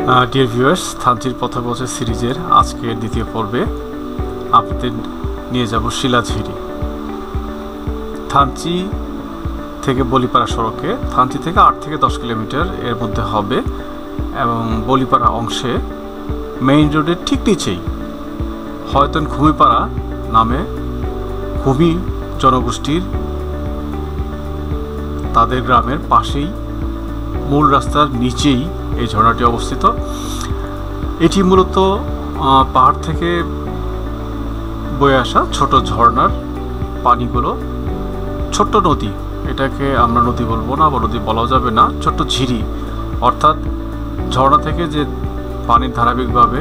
Dear viewers, থানচির পথে পথে সিরিজের আজকের দ্বিতীয় পর্বে আপনাদের নিয়ে যাব শিলাঝিরি। থানচি থেকে বলিপাড়া সড়কে, থানচি থেকে 8 থেকে 10 কিলোমিটার এর মধ্যে হবে এবং বলিপাড়া অংশে মেইন রোডের ঠিক নিচেই হয়তন ঘুমিপাড়া নামে ভূমি জনগোষ্ঠীর তাদের গ্রামের পাশেই মূল রাস্তার নিচেই এই ঝর্ণাটি অবস্থিত। এটি মূলত পাহাড় থেকে বয়ে আসা ছোট ঝর্ণার পানিগুলো, ছোট্ট নদী, এটাকে আমরা নদী বলবো না বা নদী বলাও যাবে না, ছোট্ট ঝিরি, অর্থাৎ ঝর্ণা থেকে যে পানির ধারাবাহিকভাবে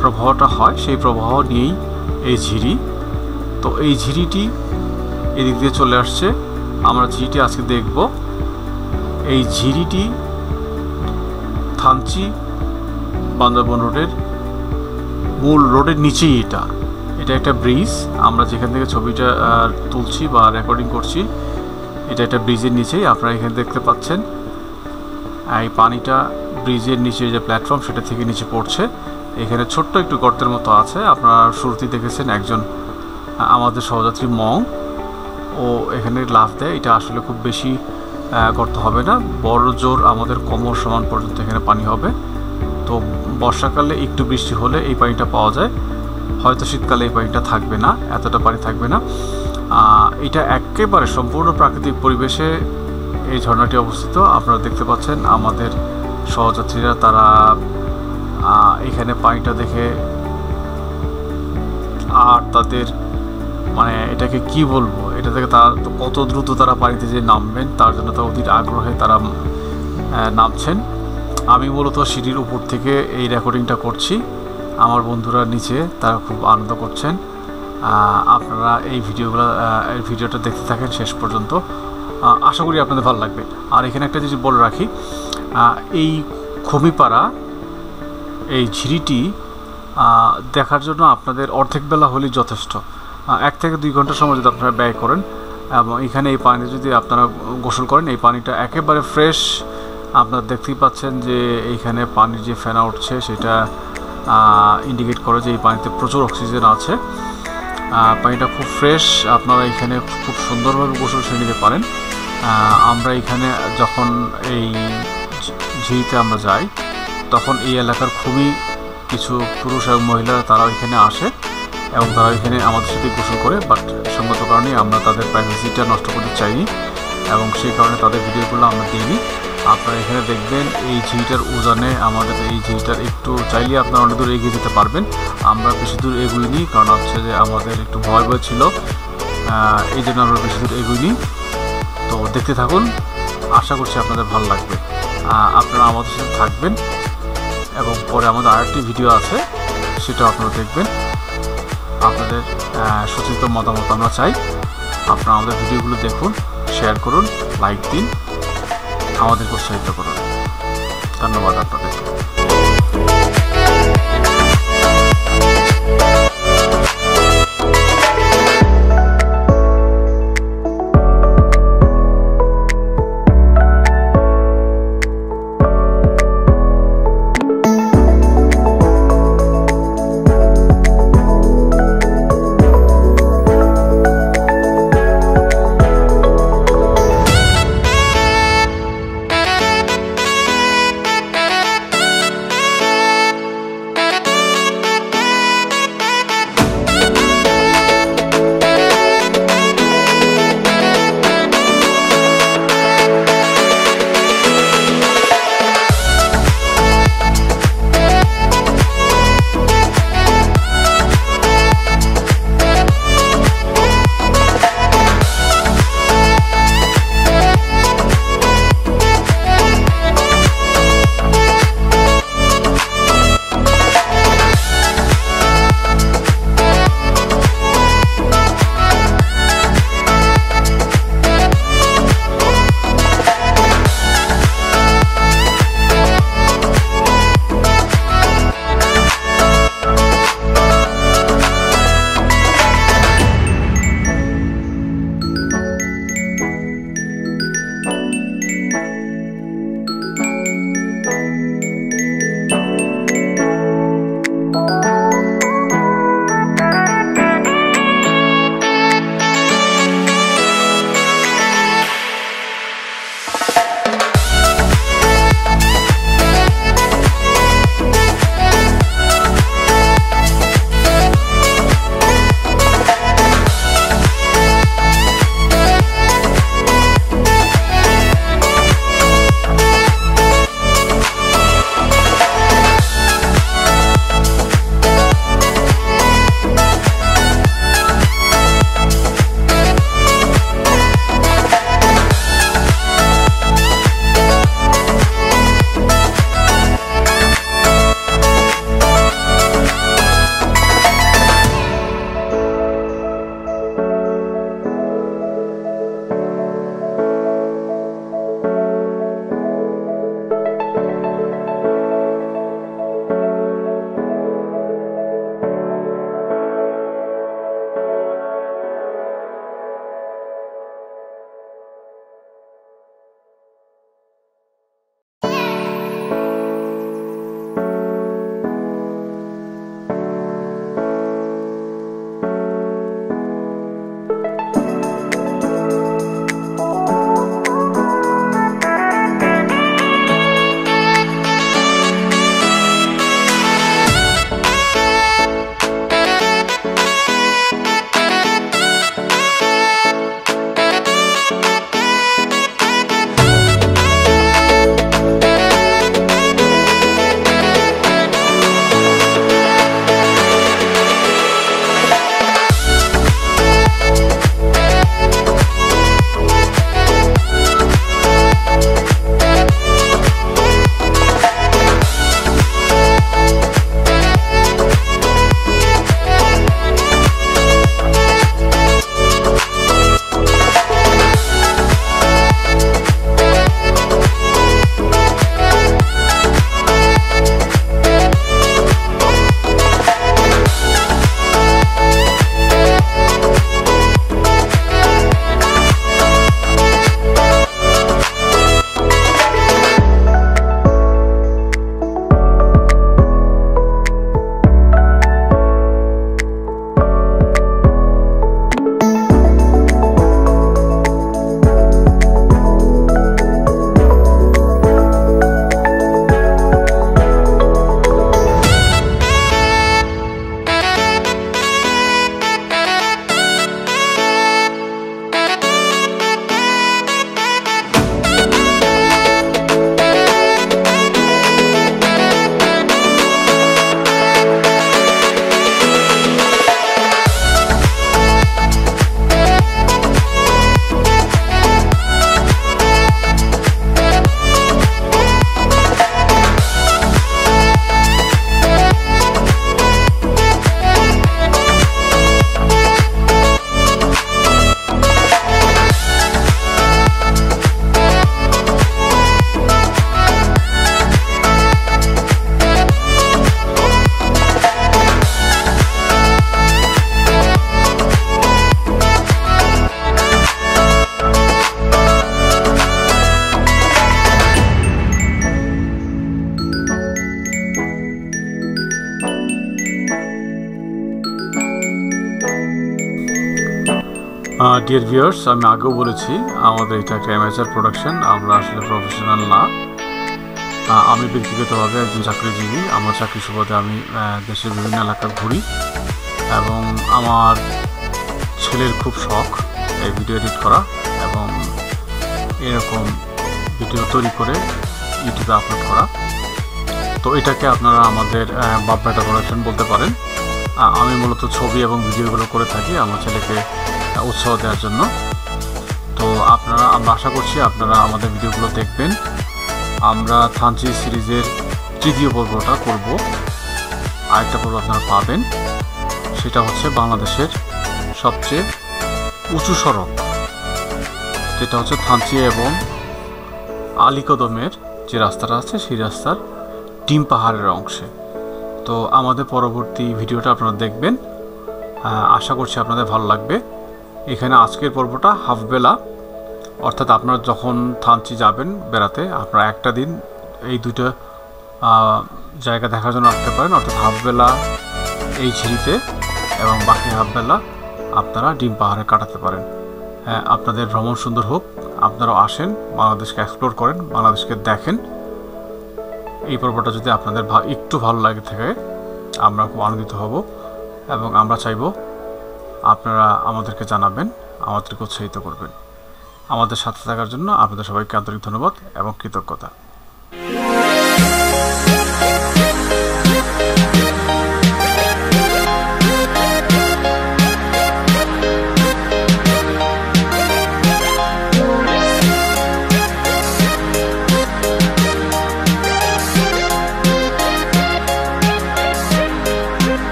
প্রবাহটা হয় সেই প্রবাহ নিয়েই এই ঝিরি। তো এই ঝিরিটি এদিক দিয়ে চলে আসছে। আমরা ঝিরিটি আজকে দেখব। এই ঝিরিটি থানচি বান্দরবন রোডের মূল রোডের নিচেই এটা একটা ব্রিজ। আমরা যেখান থেকে ছবিটা তুলছি বা রেকর্ডিং করছি, এটা একটা ব্রিজের নিচেই। আপনারা এখানে দেখতে পাচ্ছেন এই পানিটা ব্রিজের নিচে যে প্ল্যাটফর্ম সেটা থেকে নিচে পড়ছে। এখানে ছোট্ট একটু গর্তের মতো আছে। আপনারা শুরুতেই দেখেছেন একজন আমাদের সহযাত্রী মং, ও এখানে লাফ দেয়। এটা আসলে খুব বেশি গর্ত হবে না, বড় জোর আমাদের কোমর সমান পর্যন্ত এখানে পানি হবে। তো বর্ষাকালে একটু বৃষ্টি হলে এই পানিটা পাওয়া যায়, হয়তো শীতকালে এই পানিটা থাকবে না, এতটা পানি থাকবে না। এটা একেবারে সম্পূর্ণ প্রাকৃতিক পরিবেশে এই ঝর্ণাটি অবস্থিত। আপনারা দেখতে পাচ্ছেন আমাদের সহযাত্রীরা, তারা এখানে পানিটা দেখে আর তাদের মানে এটাকে কি বলবো, এটা থেকে তারা কত দ্রুত তারা পানিতে যে নামবেন তার জন্য তারা অধীর আগ্রহে তারা নামছেন। আমি মূলত সিঁড়ির উপর থেকে এই রেকর্ডিংটা করছি। আমার বন্ধুরা নিচে তারা খুব আনন্দ করছেন। আপনারা এই ভিডিওটা দেখতে থাকেন শেষ পর্যন্ত, আশা করি আপনাদের ভালো লাগবে। আর এখানে একটা জিনিস বলে রাখি, এই খমিপাড়া এই ঝিরিটি দেখার জন্য আপনাদের অর্ধেক বেলা হলেই যথেষ্ট। 1 থেকে 2 ঘন্টা সময় যদি আপনারা ব্যয় করেন এবং এখানে এই পানিতে যদি আপনারা গোসল করেন, এই পানিটা একেবারে ফ্রেশ। আপনারা দেখতেই পাচ্ছেন যে এইখানে পানির যে ফেনা উঠছে সেটা ইন্ডিকেট করে যে এই পানিতে প্রচুর অক্সিজেন আছে। পানিটা খুব ফ্রেশ, আপনারা এখানে খুব সুন্দরভাবে গোসল সেরে নিতে পারেন। আমরা এখানে যখন এই ঝিরিতে আমরা যাই তখন এই এলাকার খুবই কিছু পুরুষ এবং মহিলারা তারা এখানে আসে এবং তারা এখানে আমাদের সাথে গোসল করে। বাট সঙ্গত কারণে আমরা তাদের প্রাইভেসিটা নষ্ট করতে চাইনি এবং সেই কারণে তাদের ভিডিওগুলো আমরা দিইনি। আপনারা এখানে দেখবেন এই ঝিরিটার উজানে আমাদের এই ঝিরিটার একটু চাইলে আপনারা অনেক দূর এগিয়ে যেতে পারবেন। আমরা বেশি দূর এগোইনি, কারণ হচ্ছে যে আমাদের একটু ভয় ছিল, এই জন্য আমরা বেশি দূর এগোইনি। তো দেখতে থাকুন, আশা করছি আপনাদের ভালো লাগবে। আপনারা আমাদের সাথে থাকবেন এবং পরে আমাদের আরেকটি ভিডিও আছে, সেটাও আপনারা দেখবেন। আপনাদের সচেতন মতামত আমরা চাই। আপনারা আমাদের ভিডিওগুলো দেখুন, শেয়ার করুন, লাইক দিন, আমাদেরকে উৎসাহিত করুন। ধন্যবাদ আপনাদের। ডিয়ার ভিউয়ার্স, আমি আগেও বলেছি আমাদের এটা একটা অ্যামেচার প্রোডাকশন, আমরা আসলে প্রফেশনাল না। আমি ব্যক্তিগতভাবে একজন চাকরিজীবী। আমার চাকরি সুবাদে আমি দেশের বিভিন্ন এলাকা ঘুরি এবং আমার ছেলের খুব শখ এই ভিডিও এডিট করা এবং এরকম ভিডিও তৈরি করে ইউটিউবে আপলোড করা। তো এটাকে আপনারা আমাদের বাপ বেটা প্রোডাকশন বলতে পারেন। আমি মূলত ছবি এবং ভিডিওগুলো করে থাকি আমার ছেলেকে উৎসাহ দেওয়ার জন্য। তো আমরা আশা করছি আপনারা আমাদের ভিডিওগুলো দেখবেন। আমরা থানচি সিরিজের তৃতীয় পর্বটা করব। আরেকটা পর্ব আপনারা পাবেন, সেটা হচ্ছে বাংলাদেশের সবচেয়ে উঁচু সড়ক, যেটা হচ্ছে থানচি এবং আলীকদমের যে রাস্তাটা আছে সেই রাস্তার ডিম পাহাড়ের অংশে। তো আমাদের পরবর্তী ভিডিওটা আপনারা দেখবেন, আশা করছি আপনাদের ভালো লাগবে। এখানে আজকের পর্বটা হাফ বেলা, অর্থাৎ আপনারা যখন থানচি যাবেন বেড়াতে আপনারা একটা দিন এই দুটো জায়গা দেখার জন্য আসতে পারেন, অর্থাৎ হাফ বেলা এই ঝিরিতে এবং বাকি হাফ বেলা আপনারা ডিম পাহাড়ে কাটাতে পারেন। হ্যাঁ, আপনাদের ভ্রমণ সুন্দর হোক, আপনারাও আসেন, বাংলাদেশকে এক্সপ্লোর করেন, বাংলাদেশকে দেখেন। এই পর্বটা যদি আপনাদের একটু ভালো লাগে থাকে আমরা খুব আনন্দিত হব এবং আমরা চাইব আপনারা আমাদেরকে জানাবেন, আমাদেরকে উৎসাহিত করবেন। আমাদের সাথে থাকার জন্য আপনাদের সবাইকে আন্তরিক ধন্যবাদ এবং কৃতজ্ঞতা।